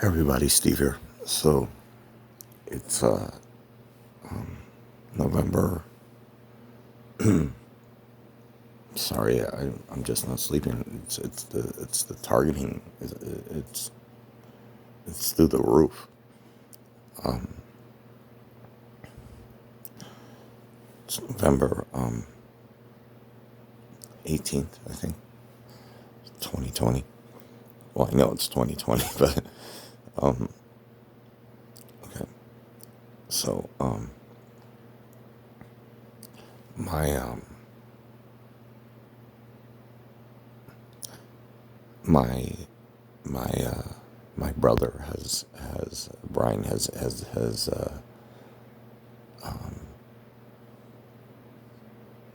Everybody, Steve here. So it's November. Sorry, I'm just not sleeping. It's the targeting. It's through the roof. It's November 18th, I think, 2020. Well, I know it's 2020, but okay. So my my my my brother has Brian has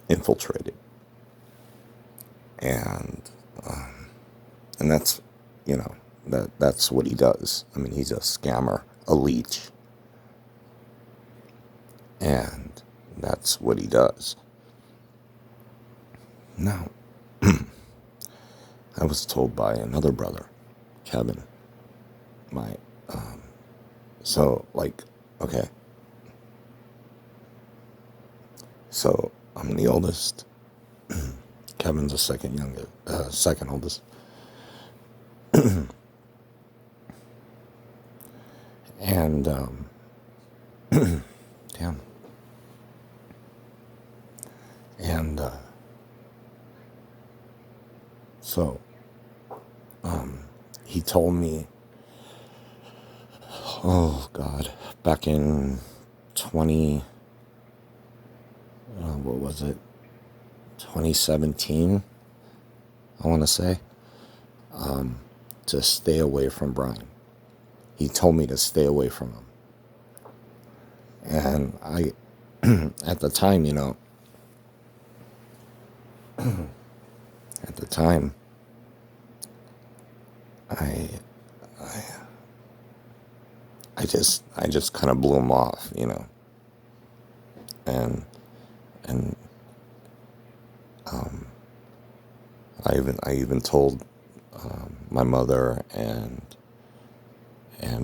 infiltrated, and and that's that's what he does. I mean, he's a scammer, a leech, and that's what he does. Now, I was told by another brother, Kevin, my okay, so I'm the oldest. Kevin's the second oldest. And damn. And so he told me, oh God, back in 20, what was it, 2017, I want to say, to stay away from Brian. He told me to stay away from him. And I, at the time, at the time, I I just kind of blew him off, and and I even told my mother and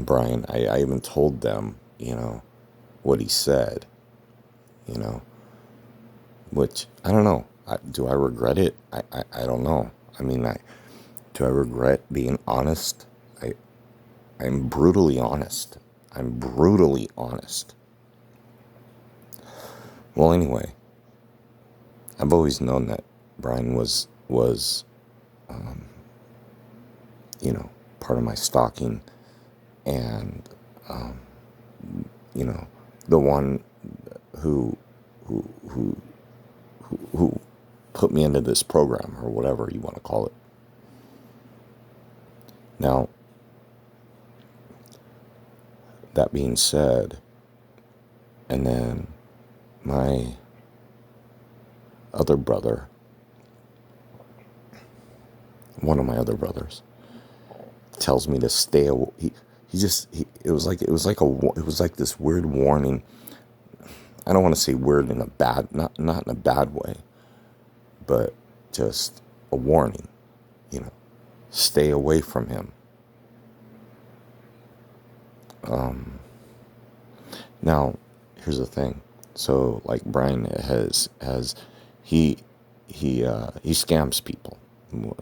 Brian. I even told them, what he said, you know, which I don't know. Do I regret it? I don't know. I mean, do I regret being honest? I'm brutally honest. I'm brutally honest. Well, anyway, I've always known that Brian was part of my stalking, and the one who who who who put me into this program, or whatever you want to call it. Now, that being said, and then my other brother, one of my other brothers, tells me to stay away. It was like this weird warning. I don't want to say weird in a bad, not in a bad way, but just a warning, stay away from him. Now, here's the thing. So, like, Brian he scams people.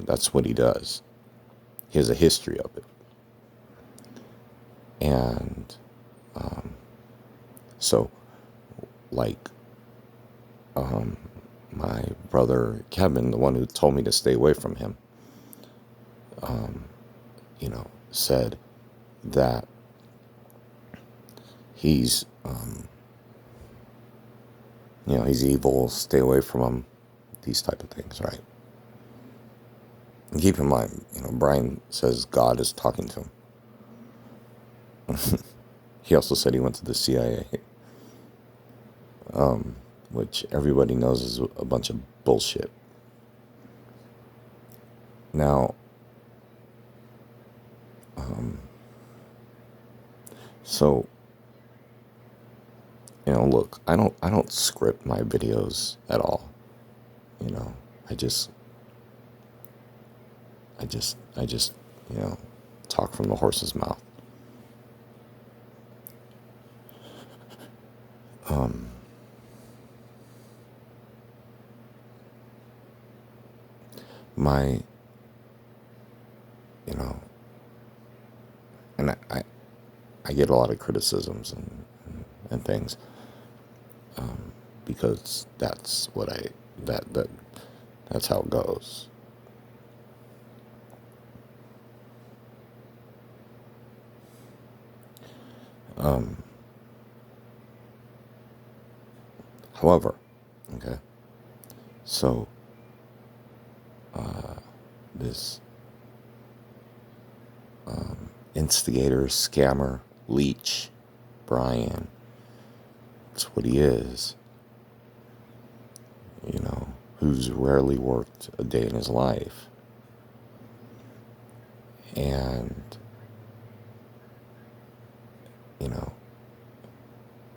That's what he does. He has a history of it. And so, like, my brother Kevin, the one who told me to stay away from him, said that he's he's evil, stay away from him, these type of things, right? And keep in mind, Brian says God is talking to him. He also said he went to the CIA, which everybody knows is a bunch of bullshit. Now, so, look, I don't script my videos at all. I just talk from the horse's mouth. Um, my, you know, and I get a lot of criticisms and things, because that's what that's how it goes. Um, However, okay, so this instigator, scammer, leech, Brian, that's what he is, who's rarely worked a day in his life. And, you know,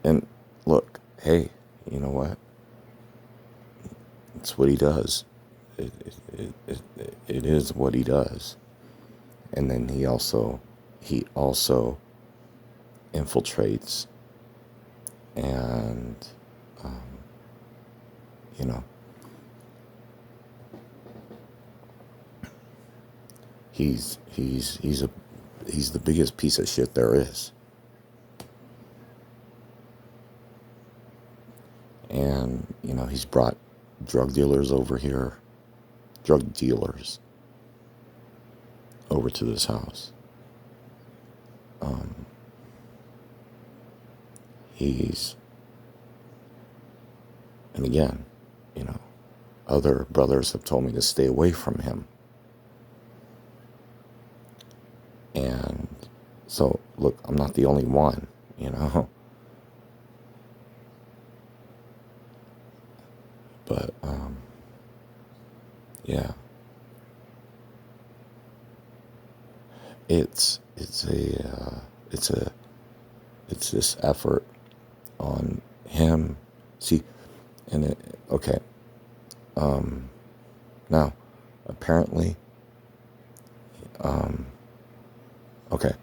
and look, hey, you know what? It's what he does. It is what he does. And then he also infiltrates and, um, you know, he's the biggest piece of shit there is. And, he's brought drug dealers over here, drug dealers over to this house. Um, and again, other brothers have told me to stay away from him. And so, look, I'm not the only one, But, yeah, it's this effort on him. See, and okay, now, apparently, okay,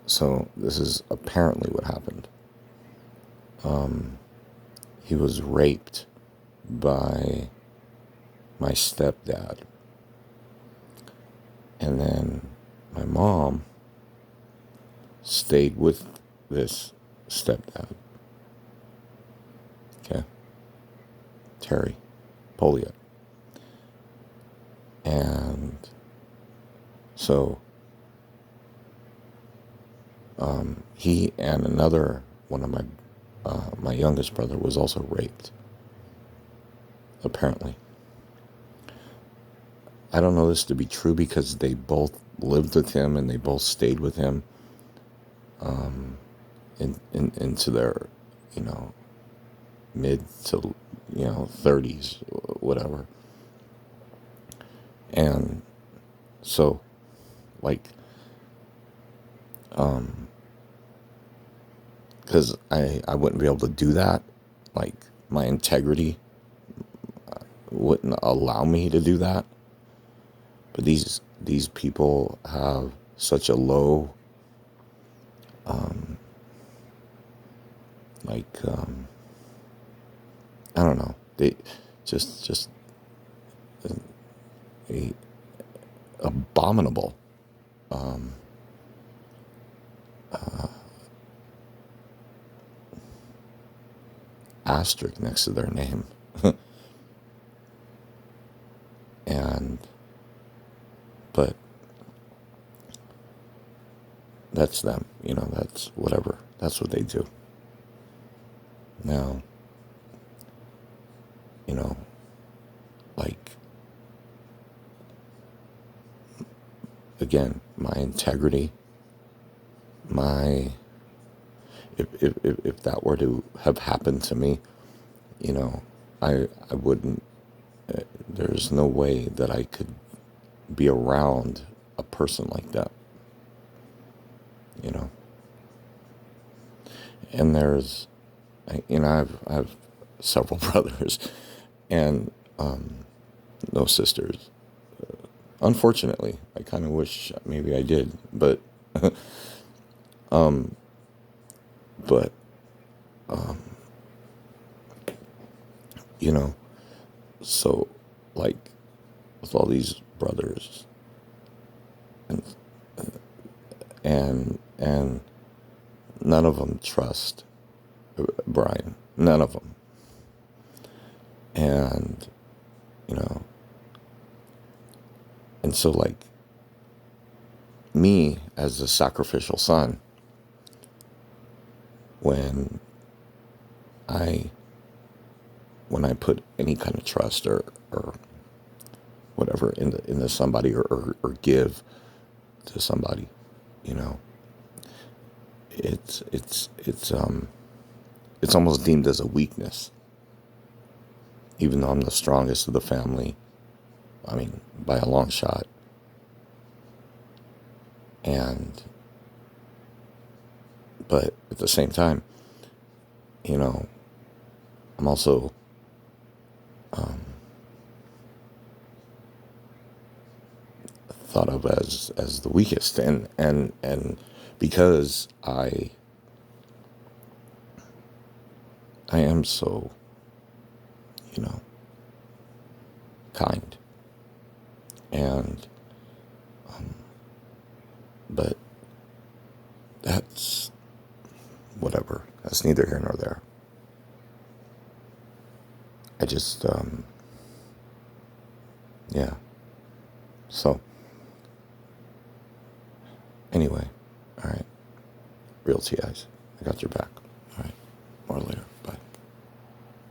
so this is apparently what happened. He was raped by my stepdad. And then my mom stayed with this stepdad. Okay. Terry Poliak. And so he and another one of my youngest brother was also raped, apparently. I don't know this to be true because they both lived with him and they both stayed with him into their, mid to, 30s, whatever. And so, like, because I wouldn't be able to do that. Like, my integrity wouldn't allow me to do that. But these people have such a low, I don't know, they just a abominable asterisk next to their name. But that's them, that's whatever. That's what they do. Now, like, again, my integrity, if that were to have happened to me, I wouldn't, there's no way that I could be around a person like that, and there's, I've several brothers and no sisters. Unfortunately, I kind of wish maybe I did, but but you know. So, like, with all these brothers and and none of them trust Brian. None of them. And, you know, and so, like, me as a sacrificial son, when I when I put any kind of trust or whatever into somebody, or give to somebody, you know, it's almost deemed as a weakness, even though I'm the strongest of the family. I mean, by a long shot. And but at the same time, you know, I'm also thought of as the weakest, and because I am so, you know, kind, and but that's whatever. That's neither here nor there. I just yeah. So anyway, all right, real TIs. I got your back. All right, more later. Bye.